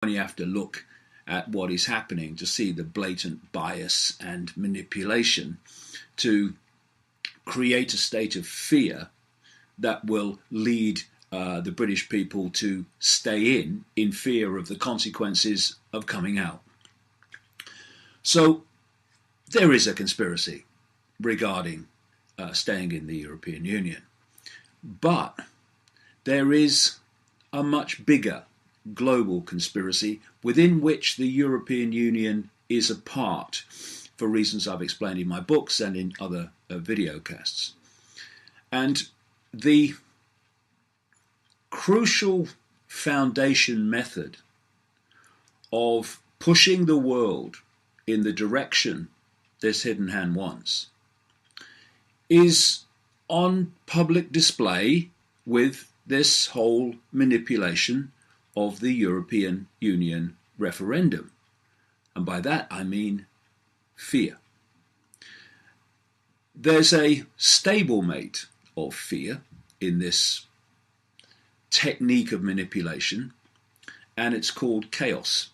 only have to look at what is happening to see the blatant bias and manipulation to create a state of fear that will lead the British people to stay in fear of the consequences of coming out. So there is a conspiracy regarding staying in the European Union. But there is a much bigger global conspiracy within which the European Union is a part, for reasons I've explained in my books and in other videocasts. And the crucial foundation method of pushing the world in the direction this hidden hand wants is on public display with this whole manipulation of the European Union referendum. And by that I mean fear. There's a stablemate of fear in this technique of manipulation, and it's called chaos.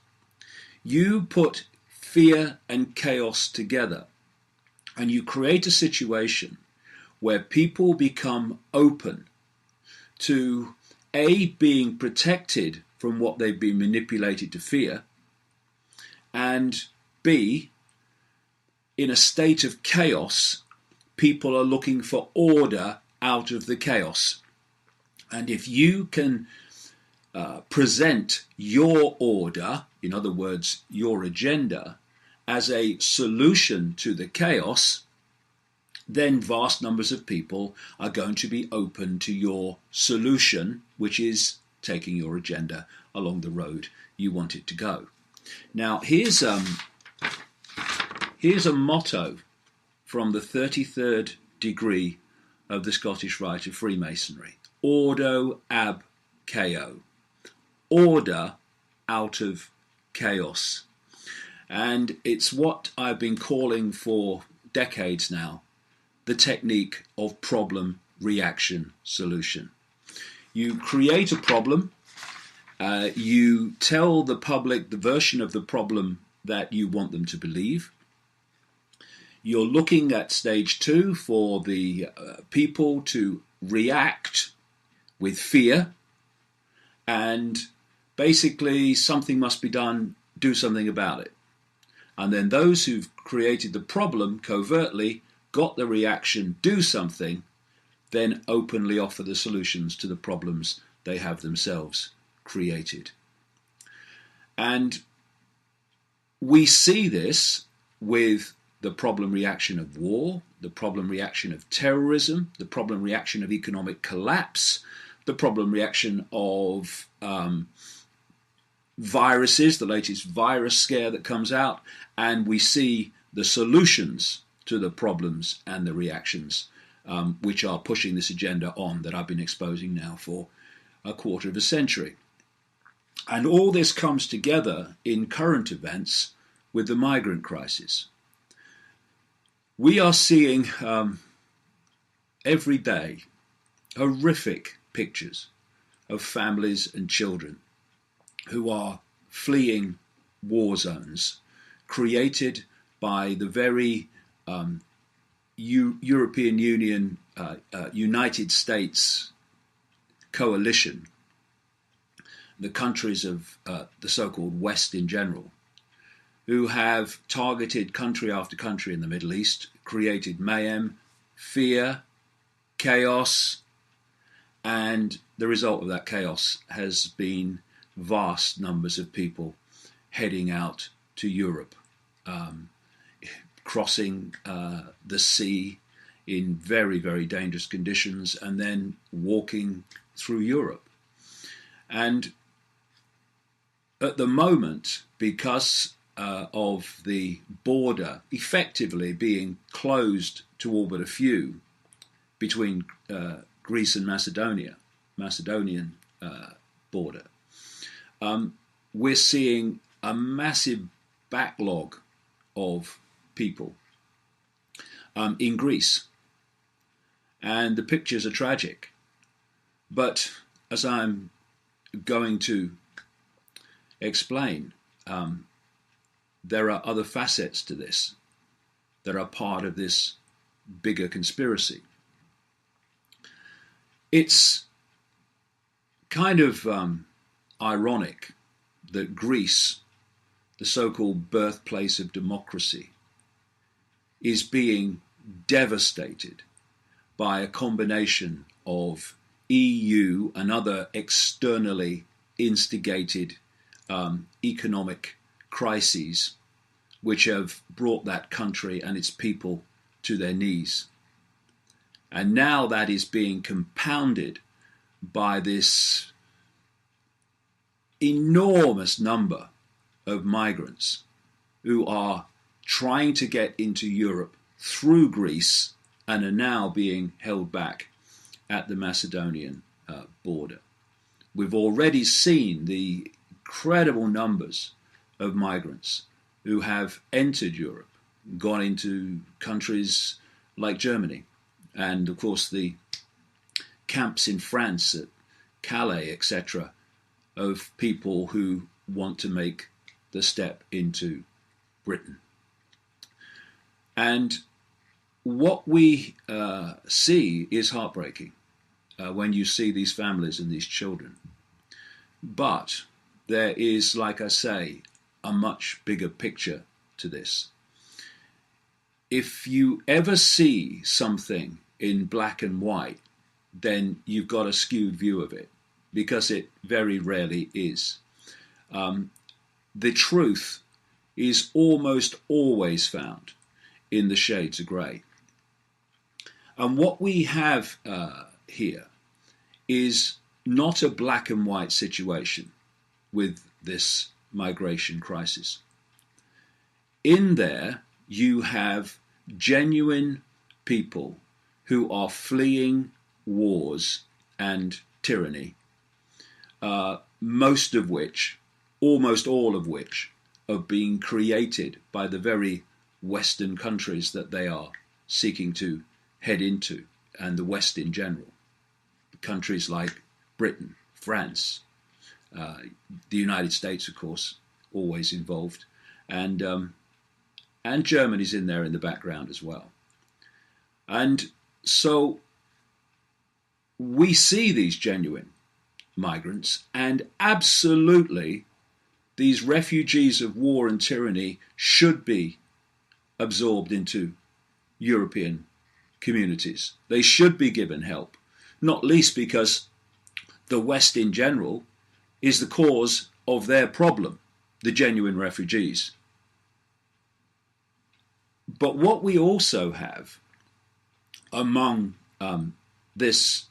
You put fear and chaos together, and you create a situation where people become open to A, being protected from what they've been manipulated to fear, and B, in a state of chaos, people are looking for order out of the chaos. And if you can present your order, in other words, your agenda, as a solution to the chaos, then vast numbers of people are going to be open to your solution, which is taking your agenda along the road you want it to go. Now, here's a motto from the 33rd degree of the Scottish Rite of Freemasonry. Ordo ab chaos. Order out of chaos. And it's what I've been calling for decades now, the technique of problem, reaction, solution. You create a problem, you tell the public the version of the problem that you want them to believe. You're looking at stage 2 for the people to react with fear, and basically something must be done, do something about it. And then those who've created the problem covertly, got the reaction, do something, then openly offer the solutions to the problems they have themselves created. And we see this with the problem reaction of war, the problem reaction of terrorism, the problem reaction of economic collapse, the problem reaction of viruses, the latest virus scare that comes out, and we see the solutions to the problems and the reactions which are pushing this agenda on that I've been exposing now for a quarter of a century. And all this comes together in current events with the migrant crisis. We are seeing every day horrific pictures of families and children who are fleeing war zones created by the very European Union, United States coalition, the countries of the so-called West in general, who have targeted country after country in the Middle East, created mayhem, fear, chaos, and the result of that chaos has been vast numbers of people heading out to Europe, crossing the sea in very, very dangerous conditions, and then walking through Europe. And at the moment, because of the border effectively being closed to all but a few between Greece and Macedonian border, we're seeing a massive backlog of people in Greece. And the pictures are tragic. But as I'm going to explain, there are other facets to this that are part of this bigger conspiracy. It's kind of ironic that Greece, the so-called birthplace of democracy, is being devastated by a combination of EU and other externally instigated economic crises which have brought that country and its people to their knees. And now that is being compounded by this enormous number of migrants who are trying to get into Europe through Greece and are now being held back at the Macedonian border. We've already seen the incredible numbers of migrants who have entered Europe, gone into countries like Germany, and of course the camps in France at Calais, etc., of people who want to make the step into Britain. And what we see is heartbreaking when you see these families and these children. But there is, like I say, a much bigger picture to this. If you ever see something in black and white, then you've got a skewed view of it, because it very rarely is. The truth is almost always found in the shades of grey. And what we have here is not a black and white situation with this migration crisis. In there, you have genuine people who are fleeing wars and tyranny, most of which, almost all of which, are being created by the very Western countries that they are seeking to head into, and the West in general. Countries like Britain, France, the United States, of course, always involved, and Germany's in there in the background as well. And so we see these genuine migrants, and absolutely these refugees of war and tyranny should be absorbed into European communities. They should be given help, not least because the West in general is the cause of their problem, the genuine refugees. But what we also have among this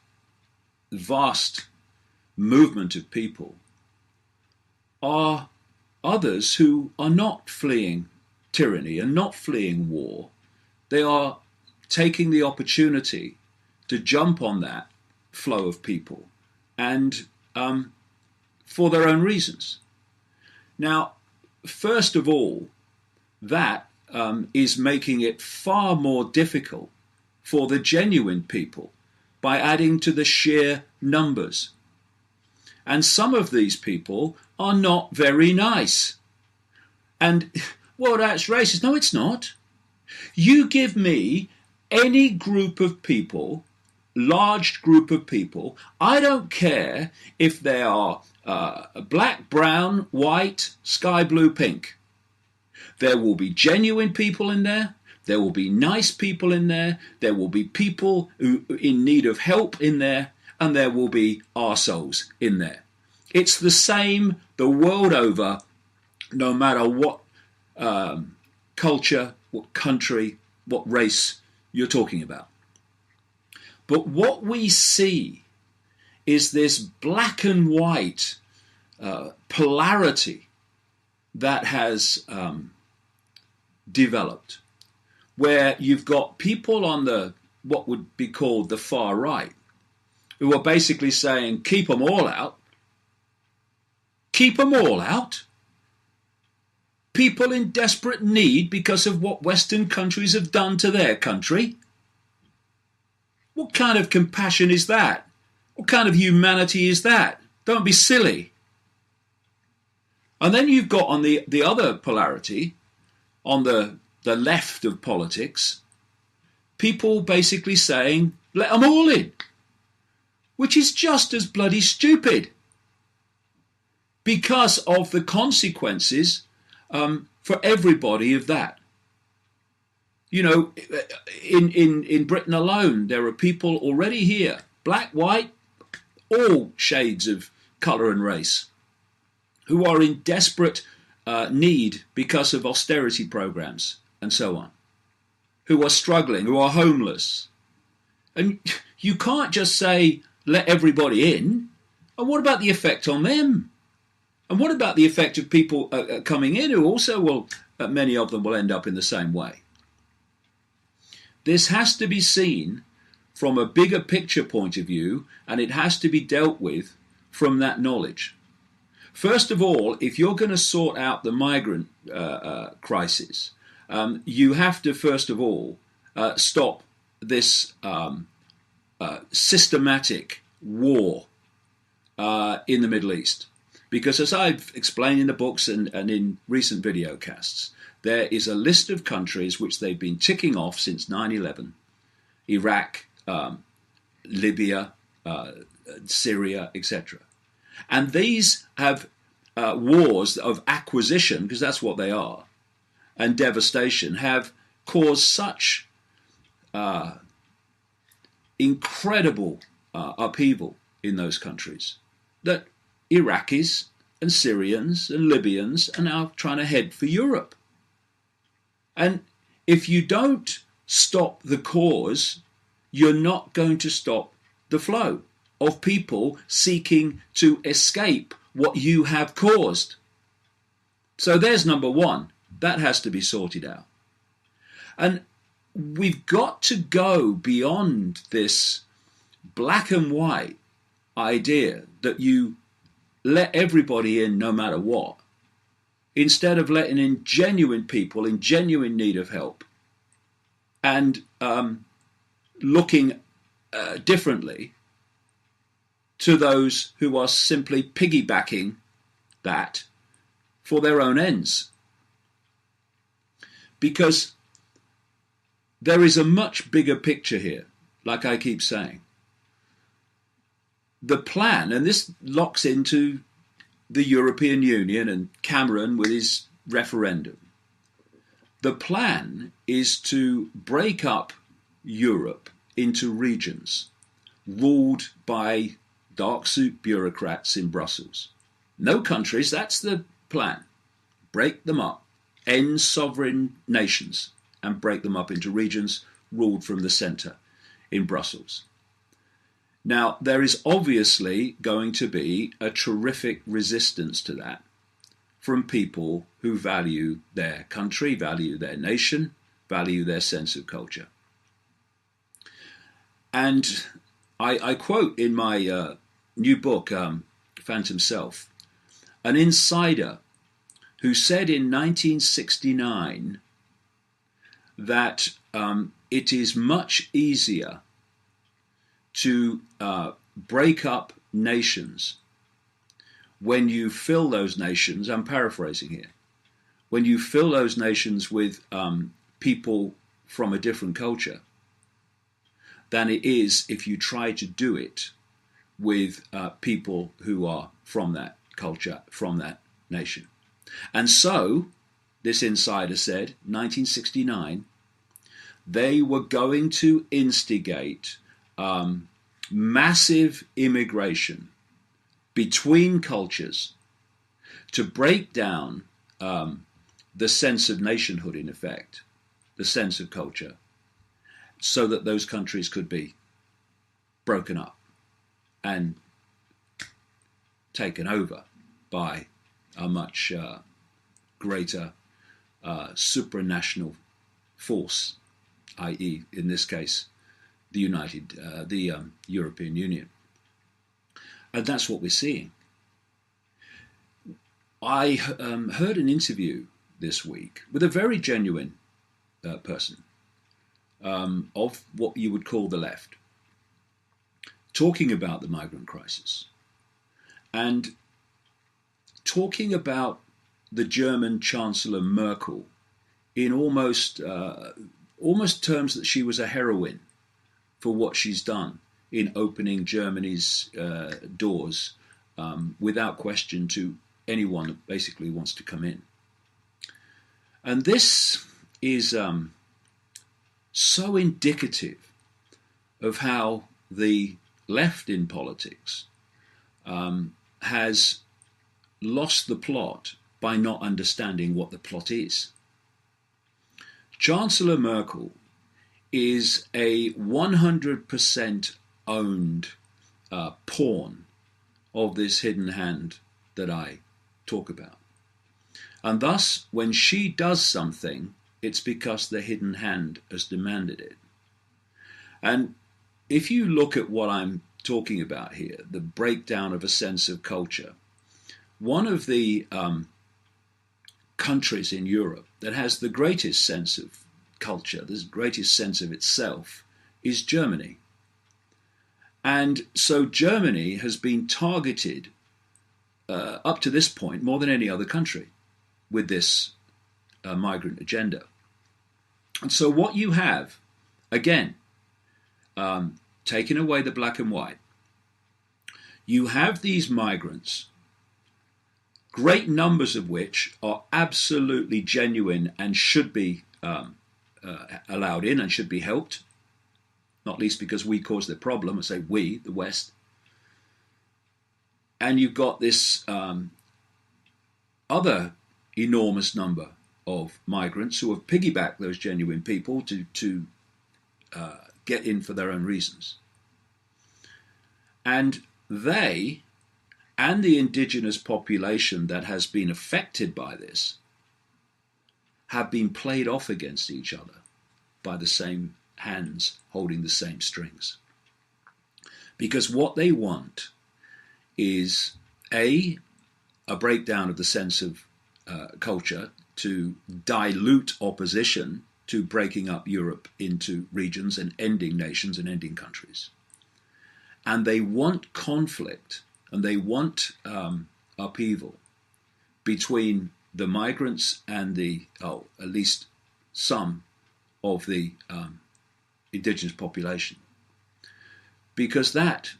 vast movement of people are others who are not fleeing tyranny and not fleeing war. They are taking the opportunity to jump on that flow of people, and for their own reasons. Now, first of all, that is making it far more difficult for the genuine people by adding to the sheer numbers. And some of these people are not very nice. And, well, that's racist. No, it's not. You give me any group of people, large group of people, I don't care if they are black, brown, white, sky blue, pink. There will be genuine people in there. There will be nice people in there. There will be people who in need of help in there. And there will be arseholes in there. It's the same the world over, no matter what culture, what country, what race you're talking about. But what we see is this black and white polarity that has developed, where you've got people on the what would be called the far right, who are basically saying, keep them all out. Keep them all out. People in desperate need because of what Western countries have done to their country. What kind of compassion is that? What kind of humanity is that? Don't be silly. And then you've got on the other polarity, on the left of politics, people basically saying, let them all in, which is just as bloody stupid because of the consequences for everybody of that. You know, in Britain alone, there are people already here, black, white, all shades of colour and race, who are in desperate need because of austerity programs and so on, who are struggling, who are homeless. And you can't just say, let everybody in. And what about the effect on them? And what about the effect of people coming in who also will, many of them will end up in the same way? This has to be seen from a bigger picture point of view, and it has to be dealt with from that knowledge. First of all, if you're going to sort out the migrant crisis, you have to, first of all, stop this systematic war in the Middle East. Because as I've explained in the books and in recent video casts, there is a list of countries which they've been ticking off since 9/11. Iraq, Libya, Syria, etc. And these have wars of acquisition, because that's what they are, and devastation, have caused such incredible upheaval in those countries that Iraqis and Syrians and Libyans are now trying to head for Europe. And if you don't stop the cause, you're not going to stop the flow of people seeking to escape what you have caused. So there's number one. That has to be sorted out. And we've got to go beyond this black and white idea that you let everybody in no matter what, instead of letting in genuine people in genuine need of help and looking differently to those who are simply piggybacking that for their own ends. Because there is a much bigger picture here, like I keep saying. The plan, and this locks into the European Union and Cameron with his referendum. The plan is to break up Europe into regions ruled by dark suit bureaucrats in Brussels. No countries, that's the plan. Break them up, end sovereign nations, and break them up into regions ruled from the centre in Brussels. Now, there is obviously going to be a terrific resistance to that from people who value their country, value their nation, value their sense of culture. And I quote in my new book, Phantom Self, an insider who said in 1969 that it is much easier to break up nations when you fill those nations, I'm paraphrasing here, when you fill those nations with people from a different culture, than it is if you try to do it with people who are from that culture, from that nation. And so, this insider said, 1969, they were going to instigate massive immigration between cultures to break down the sense of nationhood, in effect, the sense of culture, so that those countries could be broken up and taken over by a much greater supranational force, i.e., in this case, the European Union. And that's what we're seeing. I heard an interview this week with a very genuine person of what you would call the left, talking about the migrant crisis and talking about the German Chancellor Merkel in almost terms that she was a heroine for what she's done in opening Germany's doors without question to anyone that basically wants to come in. And this is so indicative of how the left in politics has lost the plot by not understanding what the plot is. Chancellor Merkel is a 100% owned pawn of this hidden hand that I talk about. And thus, when she does something, it's because the hidden hand has demanded it. And if you look at what I'm talking about here, the breakdown of a sense of culture, one of the countries in Europe that has the greatest sense of culture, the greatest sense of itself, is Germany. And so Germany has been targeted up to this point more than any other country with this migrant agenda. And so what you have, again, taking away the black and white, you have these migrants, great numbers of which are absolutely genuine and should be allowed in and should be helped, not least because we caused the problem. I say we, the West. And you've got this other enormous number of migrants who have piggybacked those genuine people to get in for their own reasons. And they and the indigenous population that has been affected by this have been played off against each other by the same hands holding the same strings. Because what they want is a breakdown of the sense of culture to dilute opposition to breaking up Europe into regions and ending nations and ending countries. And they want conflict and they want upheaval between the migrants and at least some of the indigenous population. Because that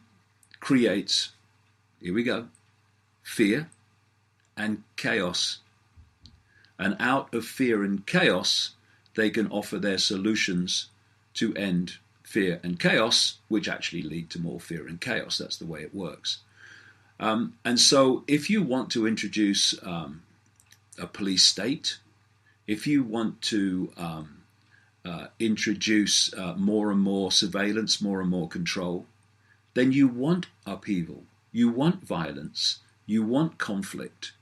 creates, here we go, fear and chaos. And out of fear and chaos, they can offer their solutions to end fear and chaos, which actually lead to more fear and chaos. That's the way it works. And so if you want to introduce a police state, if you want to introduce more and more surveillance, more and more control, then you want upheaval, you want violence, you want conflict,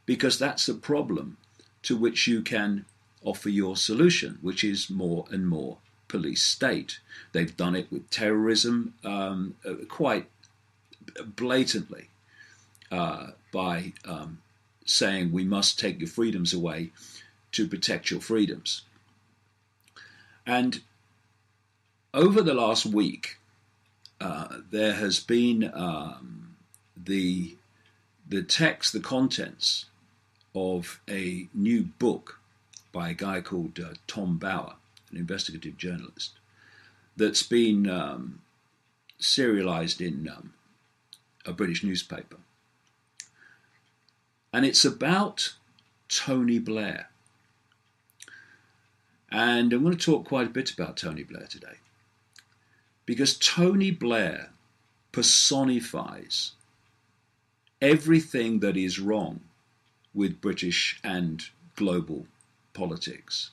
because that's a problem to which you can offer your solution, which is more and more police state. They've done it with terrorism quite blatantly by saying we must take your freedoms away to protect your freedoms. And over the last week, there has been the text, the contents of a new book by a guy called Tom Bauer, an investigative journalist, that's been serialized in a British newspaper. And it's about Tony Blair. And I'm going to talk quite a bit about Tony Blair today, because Tony Blair personifies everything that is wrong with British and global politics.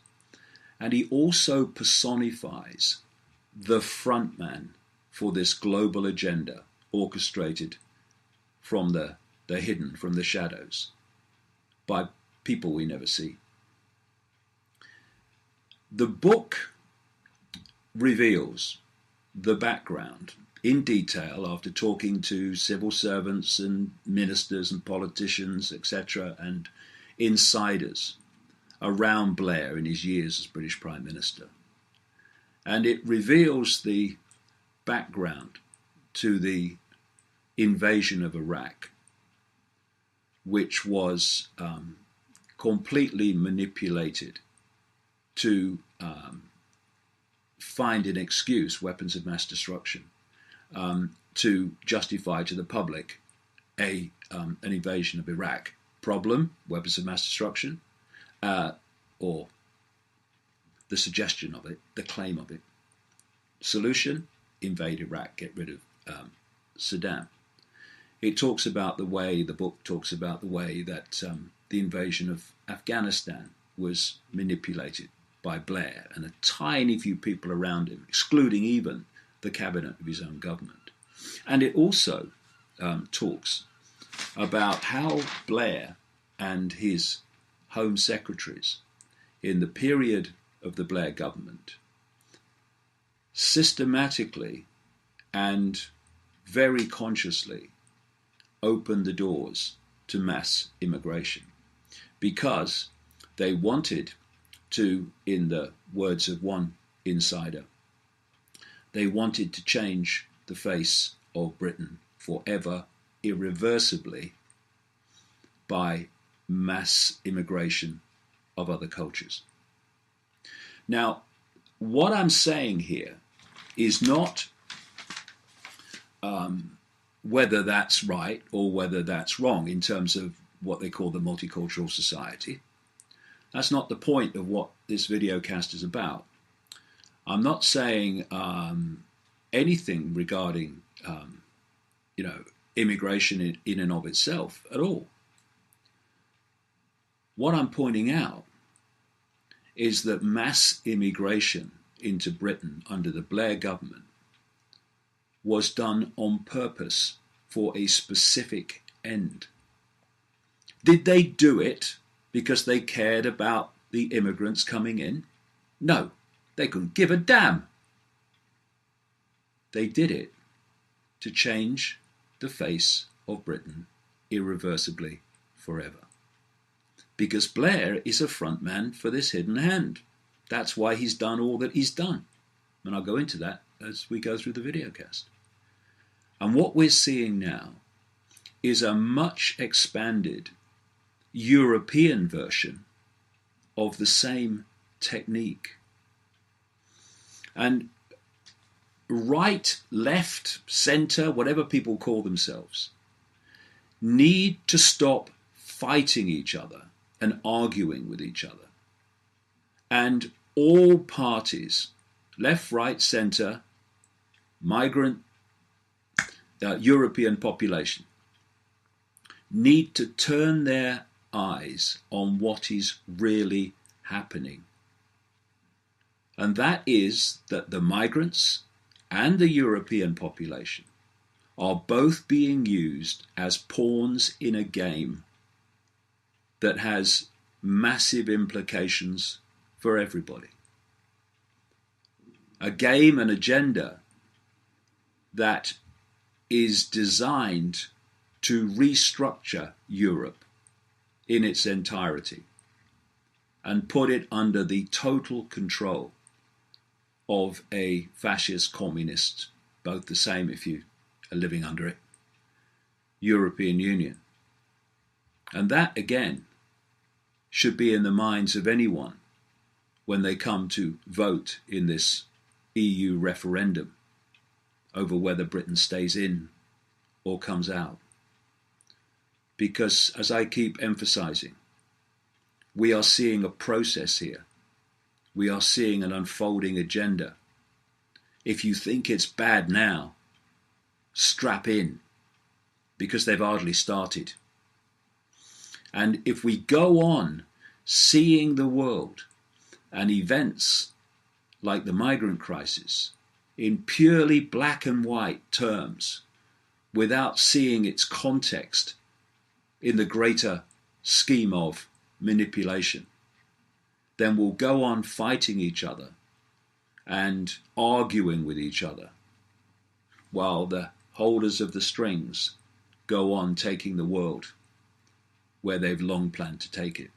And he also personifies the frontman for this global agenda orchestrated from the hidden, from the shadows, by people we never see. The book reveals the background in detail after talking to civil servants and ministers and politicians, etc., and insiders around Blair in his years as British Prime Minister. And it reveals the background to the invasion of Iraq, which was completely manipulated to find an excuse, weapons of mass destruction, to justify to the public an invasion of Iraq. Problem, weapons of mass destruction, or the suggestion of it, the claim of it. Solution, invade Iraq, get rid of Saddam. It talks about the way, the book talks about the way that the invasion of Afghanistan was manipulated by Blair and a tiny few people around him, excluding even the cabinet of his own government. And it also talks about how Blair and his Home Secretaries in the period of the Blair government systematically and very consciously opened the doors to mass immigration because they wanted to, in the words of one insider, they wanted to change the face of Britain forever, irreversibly, by mass immigration of other cultures. Now, what I'm saying here is not whether that's right or whether that's wrong in terms of what they call the multicultural society. That's not the point of what this video cast is about. I'm not saying anything regarding immigration in and of itself at all. What I'm pointing out is that mass immigration into Britain under the Blair government was done on purpose for a specific end. Did they do it because they cared about the immigrants coming in? No, they couldn't give a damn. They did it to change the face of Britain irreversibly forever. Because Blair is a front man for this hidden hand. That's why he's done all that he's done. And I'll go into that as we go through the videocast. And what we're seeing now is a much expanded European version of the same technique. And right, left, center, whatever people call themselves, need to stop fighting each other and arguing with each other. And all parties, left, right, center, migrant, European population, need to turn their eyes on what is really happening. And that is that the migrants and the European population are both being used as pawns in a game that has massive implications for everybody. A game, an agenda that is designed to restructure Europe in its entirety and put it under the total control of a fascist communist, both the same if you are living under it, European Union. And that, again, should be in the minds of anyone when they come to vote in this EU referendum over whether Britain stays in or comes out. Because, as I keep emphasizing, we are seeing a process here. We are seeing an unfolding agenda. If you think it's bad now, strap in, because they've hardly started. And if we go on seeing the world and events like the migrant crisis in purely black and white terms, without seeing its context in the greater scheme of manipulation, then we'll go on fighting each other and arguing with each other while the holders of the strings go on taking the world where they've long planned to take it.